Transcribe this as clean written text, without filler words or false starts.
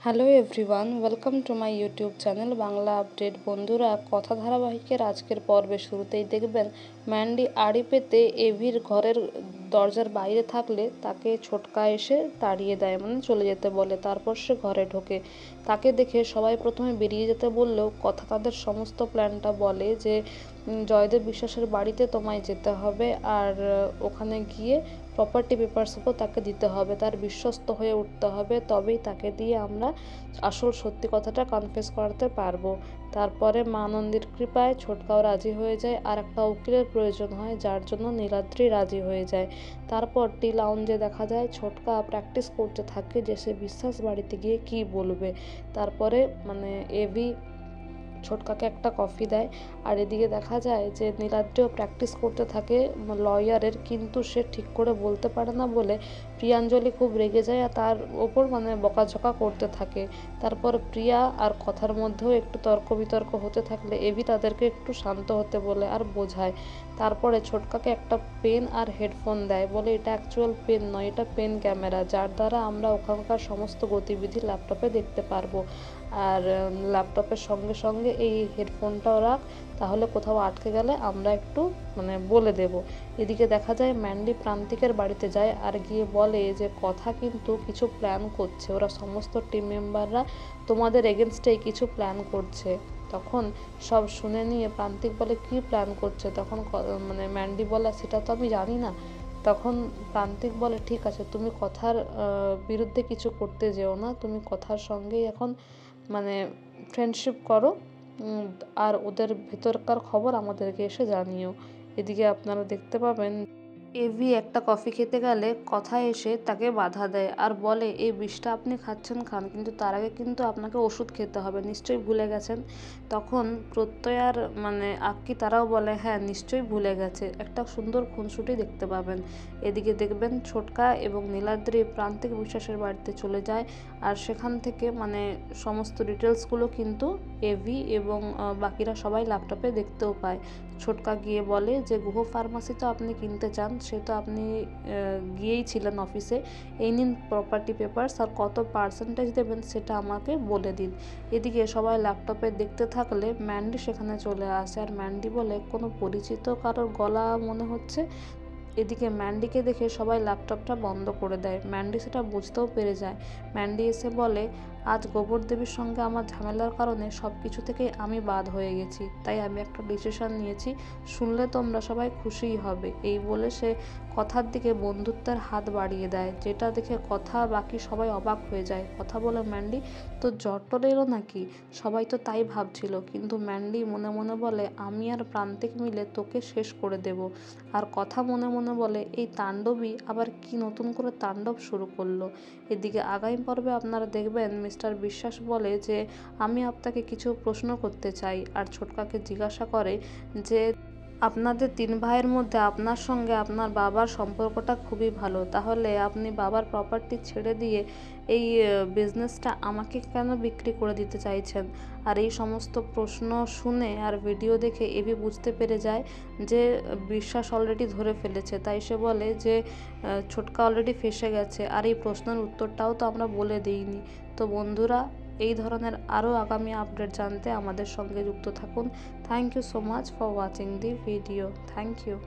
Hello everyone, welcome to my YouTube channel Bangla update. বন্ধুরা, কথা ধারাবাহিকের আজকের পর্বে শুরুতেই দেখবেন ম্যান্ডি আড়ি পেতে এভির ঘরের দরজার বাইরে থাকলে তাকে ছোটকা এসে তাড়িয়ে দেয়, মানে চলে যেতে বলে। তারপর সে ঘরে ঢোকে। তাকে দেখে সবাই প্রথমে বেরিয়ে যেতে বললেও কথা তাদের সমস্ত প্ল্যানটা বলে যে জয়দেব বিশ্বাসের বাড়িতে তোমায় যেতে হবে, আর ওখানে গিয়ে প্রপার্টি পেপারসও তাকে দিতে হবে, তার বিশ্বস্ত হয়ে উঠতে হবে, তবেই তাকে দিয়ে আমরা আসল সত্যি কথাটা কনফেস করাতে পারবো। তারপরে মা নন্দীর কৃপায় ছোটকাও রাজি হয়ে যায়, আর একটা উকিলের প্রয়োজন হয়, যার জন্য নীলাদ্রি রাজি হয়ে যায়। তারপর টি লাউঞ্জে দেখা যায় ছোটকা প্র্যাকটিস করতে থাকে যে সে বিশ্বাস বাড়িতে গিয়ে কি বলবে। তারপরে মানে এভি ছোটকাকে একটা কফি দেয়, আর এদিকে দেখা যায় যে নীলাদ্রিও প্র্যাকটিস করতে থাকে লয়ারের, কিন্তু সে ঠিক করে বলতে পারে না বলে প্রিয়াঞ্জলি খুব রেগে যায় আর তার ওপর বকাঝকা করতে থাকে। তারপর প্রিয়া আর কথার মধ্যেও একটু তর্ক বিতর্ক হতে থাকলে এভি তাদেরকে একটু শান্ত হতে বলে আর বোঝায়। তারপরে ছোটকাকে একটা পেন আর হেডফোন দেয়, বলে এটা অ্যাকচুয়াল পেন নয়, এটা পেন ক্যামেরা, যার দ্বারা আমরা ওখানকার সমস্ত গতিবিধি ল্যাপটপে দেখতে পারবো। আর ল্যাপটপের সঙ্গে সঙ্গে এই হেডফোনটাও রাখ, তাহলে কোথাও আটকে গেলে আমরা একটু বলে দেব। এদিকে দেখা যায় ম্যান্ডি প্রান্তিকের বাড়িতে যায় আর গিয়ে বলে যে কথা কিন্তু কিছু প্ল্যান করছে, ওরা সমস্ত টিম মেম্বাররা তোমাদের এগেনস্টেই কিছু প্ল্যান করছে। তখন সব শুনে নিয়ে প্রান্তিক বলে কি প্ল্যান করছে, তখন ম্যান্ডি বলে সেটা তো আমি জানি না। তখন প্রান্তিক বলে ঠিক আছে, তুমি কথার বিরুদ্ধে কিছু করতে যেও না, তুমি কথার সঙ্গেই এখন ফ্রেন্ডশিপ করো, আর ওদের ভেতরকার খবর আমাদেরকে এসে জানিও। এদিকে আপনারা দেখতে পাবেন এভি একটা কফি খেতে গেলে কথা এসে তাকে বাধা দেয় আর বলে এই বিষটা আপনি খাচ্ছেন খান, কিন্তু তার আগে কিন্তু আপনাকে ওষুধ খেতে হবে, নিশ্চয়ই ভুলে গেছেন। তখন প্রত্যয় আর আক্কি তারাও বলে হ্যাঁ নিশ্চয়ই ভুলে গেছে। একটা সুন্দর খুনসুটি দেখতে পাবেন। এদিকে দেখবেন ছোটকা এবং নীলাদ্রি প্রান্তিক বিশ্বাসের বাড়িতে চলে যায়, আর সেখান থেকে সমস্ত ডিটেলসগুলো কিন্তু এভি এবং বাকিরা সবাই ল্যাপটপে দেখতেও পায়। ছোটকা গিয়ে বলে যে গুহ ফার্মাসি তো আপনি কিনতে চান, সে তো আপনি গিয়েই ছিলেন অফিসে, এই নিন প্রপার্টি পেপারস, আর কত পার্সেন্টেজ দেবেন সেটা আমাকে বলে দিন। এদিকে সবাই ল্যাপটপে দেখতে থাকলে ম্যান্ডি সেখানে চলে আসে, আর ম্যান্ডি বলে কোনো পরিচিত কারোর গলা মনে হচ্ছে। এদিকে ম্যান্ডিকে দেখে সবাই ল্যাপটপটা বন্ধ করে দেয়। ম্যান্ডি সেটা বুঝতেও পেরে যায়। ম্যান্ডি এসে বলে আজ গোবর দেবীর সঙ্গে আমার ঝামেলার কারণে সব কিছু থেকেই আমি বাদ হয়ে গেছি, তাই আমি একটা ডিসিশন নিয়েছি, শুনলে তোমরা সবাই খুশিই হবে। এই বলে সে কথার দিকে বন্ধুত্বের হাত বাড়িয়ে দেয়, যেটা দেখে কথা বাকি সবাই অবাক হয়ে যায়। কথা বলে ম্যান্ডি তো জ্বর টর এলো নাকি, সবাই তো তাই ভাবছিল। কিন্তু ম্যান্ডি মনে মনে বলে আমি আর প্রান্তিক মিলে তোকে শেষ করে দেব। আর কথা মনে মনে বলে এই তাণ্ডবী আবার কি নতুন করে তাণ্ডব শুরু করলো। এদিকে আগামী পর্বে আপনারা দেখবেন মিস্টার বিশ্বাস বলে যে আমি আপনাকে কিছু প্রশ্ন করতে চাই, আর ছোটকাকে জিজ্ঞাসা করে যে আপনাদের 3 ভাইয়ের মধ্যে আপনার সঙ্গে আপনার বাবার সম্পর্কটা খুবই ভালো, তাহলে আপনি বাবার প্রপার্টি ছেড়ে দিয়ে এই বিজনেসটা আমাকে কেন বিক্রি করে দিতে চাইছেন। আর এই সমস্ত প্রশ্ন শুনে আর ভিডিও দেখে এভি বুঝতে পেরে যায় যে বিশ্বাস অলরেডি ধরে ফেলেছে, তাই সে বলে যে ছোটকা অলরেডি ফেঁসে গেছে, আর এই প্রশ্নের উত্তরটাও তো আমরা বলে দিইনি। তো বন্ধুরা, এই ধরনের আরও আগামী আপডেট জানতে আমাদের সঙ্গে যুক্ত থাকুন। Thank you so much for watching the video. Thank you.